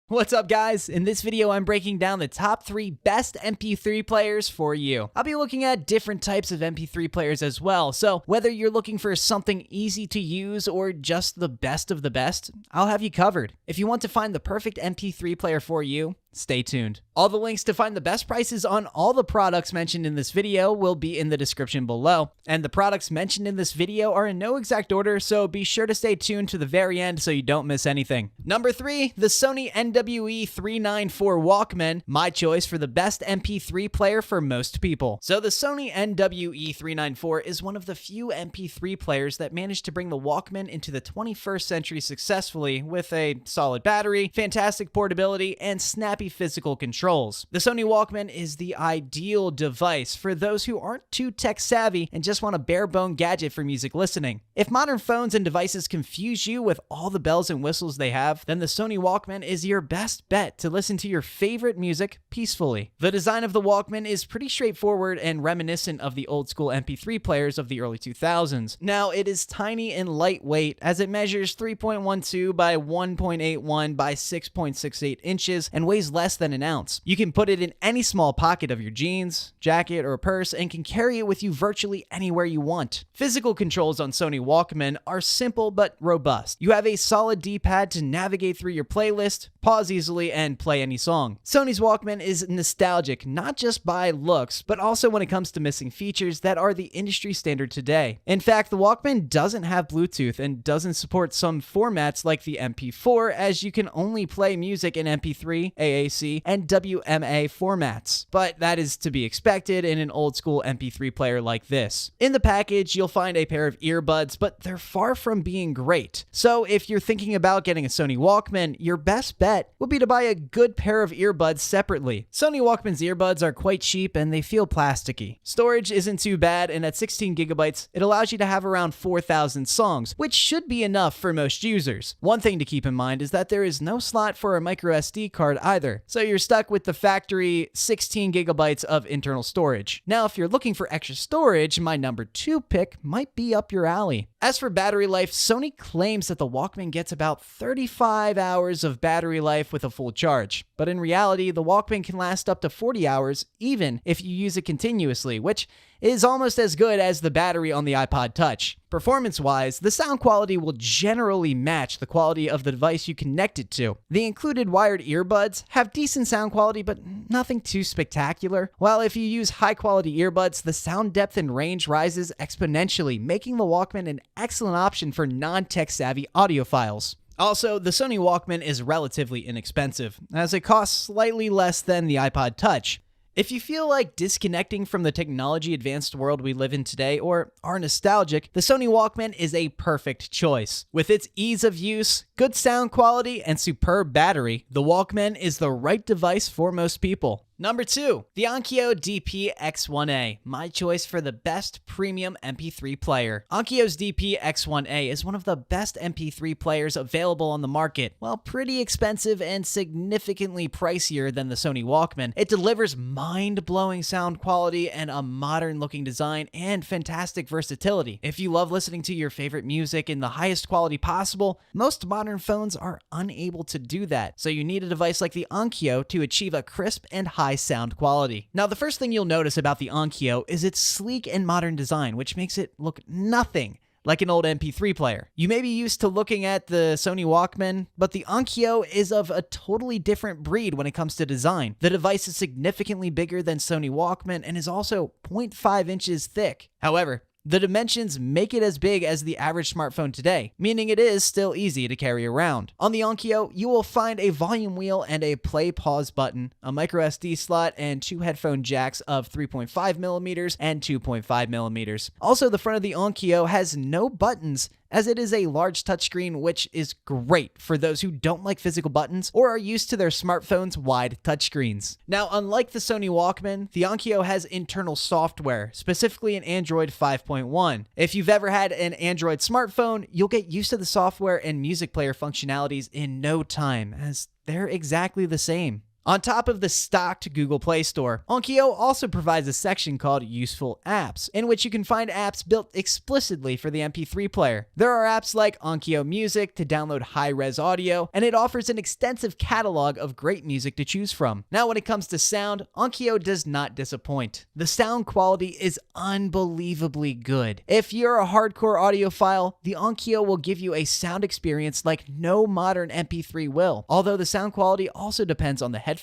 What's up, guys? In this video, I'm breaking down the top 3 best MP3 players for you. I'll be looking at different types of MP3 players as well, so whether you're looking for something easy to use or just the best of the best, I'll have you covered. If you want to find the perfect MP3 player for you, stay tuned. All the links to find the best prices on all the products mentioned in this video will be in the description below. And the products mentioned in this video are in no exact order, so be sure to stay tuned to the very end so you don't miss anything. Number 3, the Sony NWE394 Walkman, my choice for the best MP3 player for most people. So the Sony NWE394 is one of the few MP3 players that managed to bring the Walkman into the 21st century successfully with a solid battery, fantastic portability, and snappy physical controls. The Sony Walkman is the ideal device for those who aren't too tech savvy and just want a bare-bone gadget for music listening. If modern phones and devices confuse you with all the bells and whistles they have, then the Sony Walkman is your best bet to listen to your favorite music peacefully. The design of the Walkman is pretty straightforward and reminiscent of the old-school MP3 players of the early 2000s. Now, it is tiny and lightweight as it measures 3.12 by 1.81 by 6.68 inches and weighs less than an ounce. You can put it in any small pocket of your jeans, jacket, or purse and can carry it with you virtually anywhere you want. Physical controls on Sony Walkman are simple but robust. You have a solid D-pad to navigate through your playlist, pause easily, and play any song. Sony's Walkman is nostalgic not just by looks, but also when it comes to missing features that are the industry standard today. In fact, the Walkman doesn't have Bluetooth and doesn't support some formats like the MP4, as you can only play music in MP3, AAC, and WMA formats. But that is to be expected in an old school MP3 player like this. In the package, you'll find a pair of earbuds, but they're far from being great. So if you're thinking about getting a Sony Walkman, your best bet would be to buy a good pair of earbuds separately. Sony Walkman's earbuds are quite cheap and they feel plasticky. Storage isn't too bad, and at 16 gigabytes, it allows you to have around 4,000 songs, which should be enough for most users. One thing to keep in mind is that there is no slot for a micro SD card either, so you're stuck with the factory 16 gigabytes of internal storage. Now, if you're looking for extra storage, my number 2 pick might be up your alley. As for battery life, Sony claims that the Walkman gets about 35 hours of battery life with a full charge, but in reality, the Walkman can last up to 40 hours even if you use it continuously, which is almost as good as the battery on the iPod Touch. Performance-wise, the sound quality will generally match the quality of the device you connect it to. The included wired earbuds have decent sound quality, but nothing too spectacular. While if you use high-quality earbuds, the sound depth and range rises exponentially, making the Walkman an excellent option for non-tech-savvy audiophiles. Also, the Sony Walkman is relatively inexpensive, as it costs slightly less than the iPod Touch. If you feel like disconnecting from the technology-advanced world we live in today or are nostalgic, the Sony Walkman is a perfect choice. With its ease of use, good sound quality, and superb battery, the Walkman is the right device for most people. Number 2, the Onkyo DP X1A, my choice for the best premium MP3 player. Onkyo's DP X1A is one of the best MP3 players available on the market. While pretty expensive and significantly pricier than the Sony Walkman, it delivers mind-blowing sound quality and a modern-looking design and fantastic versatility. If you love listening to your favorite music in the highest quality possible, most modern phones are unable to do that, so you need a device like the Onkyo to achieve a crisp and high sound quality. Now, the first thing you'll notice about the Onkyo is its sleek and modern design, which makes it look nothing like an old MP3 player. You may be used to looking at the Sony Walkman, but the Onkyo is of a totally different breed when it comes to design. The device is significantly bigger than Sony Walkman and is also 0.5 inches thick. However, the dimensions make it as big as the average smartphone today, meaning it is still easy to carry around. On the Onkyo, you will find a volume wheel and a play-pause button, a micro SD slot, and 2 headphone jacks of 3.5mm and 2.5mm. Also, the front of the Onkyo has no buttons, as it is a large touchscreen, which is great for those who don't like physical buttons or are used to their smartphone's wide touchscreens. Now, unlike the Sony Walkman, the Onkyo has internal software, specifically an Android 5.1. If you've ever had an Android smartphone, you'll get used to the software and music player functionalities in no time, as they're exactly the same. On top of the stocked Google Play Store, Onkyo also provides a section called Useful Apps, in which you can find apps built explicitly for the MP3 player. There are apps like Onkyo Music to download high-res audio, and it offers an extensive catalog of great music to choose from. Now, when it comes to sound, Onkyo does not disappoint. The sound quality is unbelievably good. If you're a hardcore audiophile, the Onkyo will give you a sound experience like no modern MP3 will, although the sound quality also depends on the headphones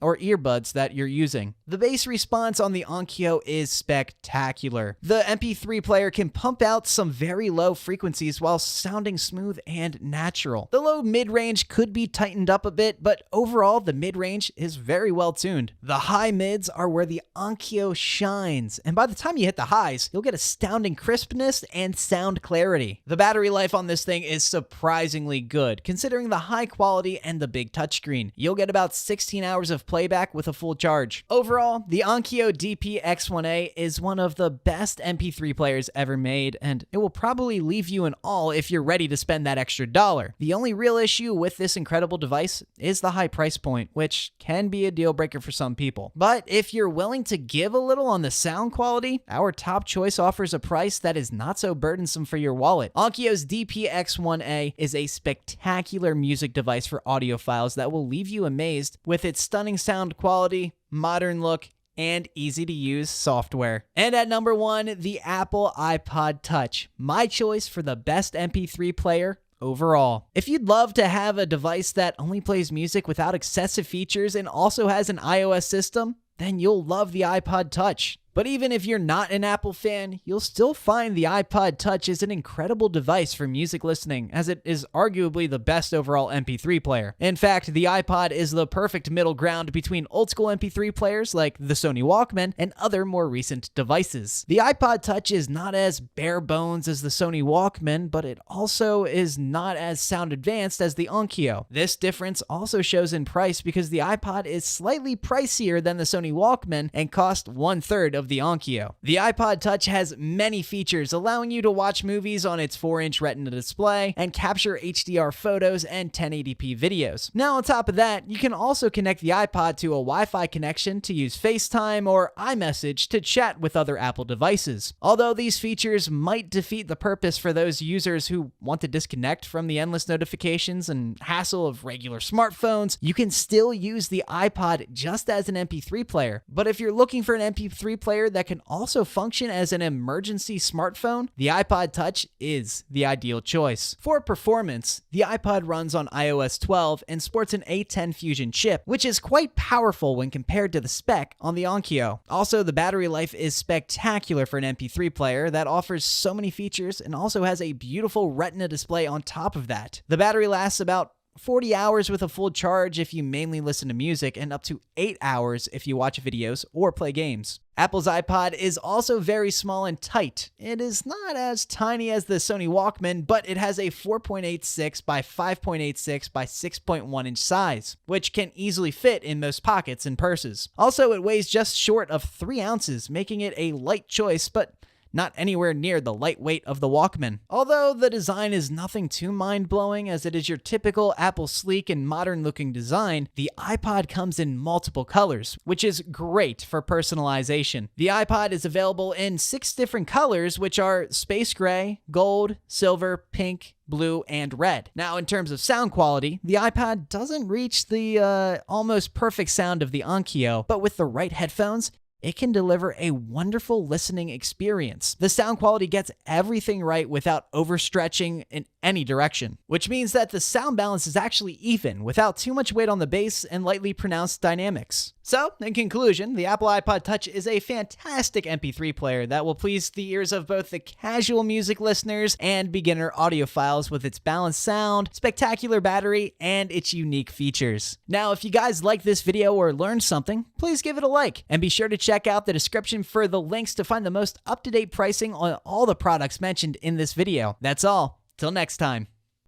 or earbuds that you're using. The bass response on the Onkyo is spectacular. The MP3 player can pump out some very low frequencies while sounding smooth and natural. The low mid-range could be tightened up a bit, but overall the mid-range is very well tuned. The high mids are where the Onkyo shines, and by the time you hit the highs, you'll get astounding crispness and sound clarity. The battery life on this thing is surprisingly good, considering the high quality and the big touchscreen. You'll get about 16 hours of playback with a full charge. Overall, the Onkyo DP X1A is one of the best MP3 players ever made, and it will probably leave you in awe if you're ready to spend that extra dollar. The only real issue with this incredible device is the high price point, which can be a deal breaker for some people. But if you're willing to give a little on the sound quality, our top choice offers a price that is not so burdensome for your wallet. Onkyo's DP X1A is a spectacular music device for audiophiles that will leave you amazed with its stunning sound quality, modern look, and easy-to-use software. And at number 1, the Apple iPod Touch, my choice for the best MP3 player overall. If you'd love to have a device that only plays music without excessive features and also has an iOS system, then you'll love the iPod Touch. But even if you're not an Apple fan, you'll still find the iPod Touch is an incredible device for music listening, as it is arguably the best overall MP3 player. In fact, the iPod is the perfect middle ground between old school MP3 players like the Sony Walkman and other more recent devices. The iPod Touch is not as bare bones as the Sony Walkman, but it also is not as sound advanced as the Onkyo. This difference also shows in price because the iPod is slightly pricier than the Sony Walkman and costs 1/3 of the Onkyo. The iPod Touch has many features, allowing you to watch movies on its 4-inch Retina display and capture HDR photos and 1080p videos. Now, on top of that, you can also connect the iPod to a Wi-Fi connection to use FaceTime or iMessage to chat with other Apple devices. Although these features might defeat the purpose for those users who want to disconnect from the endless notifications and hassle of regular smartphones, you can still use the iPod just as an MP3 player. But if you're looking for an MP3 player that can also function as an emergency smartphone, the iPod Touch is the ideal choice. For performance, the iPod runs on iOS 12 and sports an A10 Fusion chip, which is quite powerful when compared to the spec on the Onkyo. Also, the battery life is spectacular for an MP3 player that offers so many features and also has a beautiful Retina display on top of that. The battery lasts about 40 hours with a full charge if you mainly listen to music, and up to 8 hours if you watch videos or play games. Apple's iPod is also very small and tight. It is not as tiny as the Sony Walkman, but it has a 4.86 by 5.86 by 6.1 inch size, which can easily fit in most pockets and purses. Also, it weighs just short of 3 ounces, making it a light choice, but not anywhere near the lightweight of the Walkman. Although the design is nothing too mind-blowing, as it is your typical Apple sleek and modern-looking design, the iPod comes in multiple colors, which is great for personalization. The iPod is available in 6 different colors, which are space gray, gold, silver, pink, blue, and red. Now, in terms of sound quality, the iPod doesn't reach the almost perfect sound of the Onkyo, but with the right headphones, it can deliver a wonderful listening experience. The sound quality gets everything right without overstretching in any direction, which means that the sound balance is actually even without too much weight on the bass and lightly pronounced dynamics. So, in conclusion, the Apple iPod Touch is a fantastic MP3 player that will please the ears of both the casual music listeners and beginner audiophiles with its balanced sound, spectacular battery, and its unique features. Now, if you guys like this video or learned something, please give it a like, and be sure to check out the description for the links to find the most up-to-date pricing on all the products mentioned in this video. That's all. Till next time.